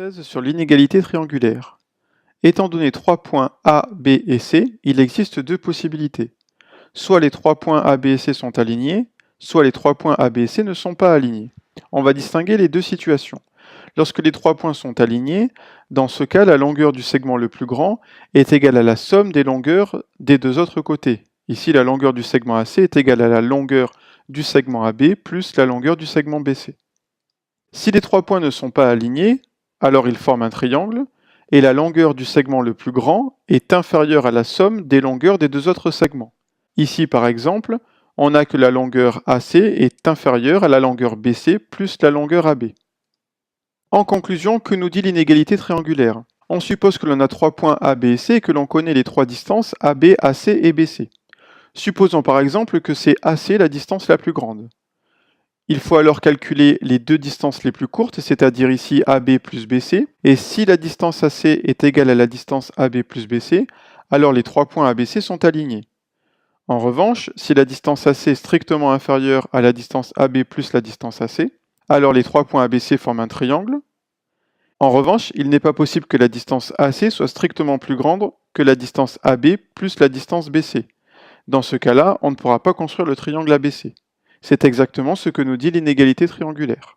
Thèse sur l'inégalité triangulaire. Étant donné trois points A, B et C, il existe deux possibilités. Soit les trois points A, B et C sont alignés, soit les trois points A, B et C ne sont pas alignés. On va distinguer les deux situations. Lorsque les trois points sont alignés, dans ce cas, la longueur du segment le plus grand est égale à la somme des longueurs des deux autres côtés. Ici, la longueur du segment AC est égale à la longueur du segment AB plus la longueur du segment BC. Si les trois points ne sont pas alignés, alors ils forment un triangle, et la longueur du segment le plus grand est inférieure à la somme des longueurs des deux autres segments. Ici, par exemple, on a que la longueur AC est inférieure à la longueur BC plus la longueur AB. En conclusion, que nous dit l'inégalité triangulaire? On suppose que l'on a trois points A, B et C et que l'on connaît les trois distances AB, AC et BC. Supposons par exemple que c'est AC la distance la plus grande. Il faut alors calculer les deux distances les plus courtes, c'est-à-dire ici AB plus BC. Et si la distance AC est égale à la distance AB plus BC, alors les trois points ABC sont alignés. En revanche, si la distance AC est strictement inférieure à la distance AB plus la distance AC, alors les trois points ABC forment un triangle. En revanche, il n'est pas possible que la distance AC soit strictement plus grande que la distance AB plus la distance BC. Dans ce cas-là, on ne pourra pas construire le triangle ABC. C'est exactement ce que nous dit l'inégalité triangulaire.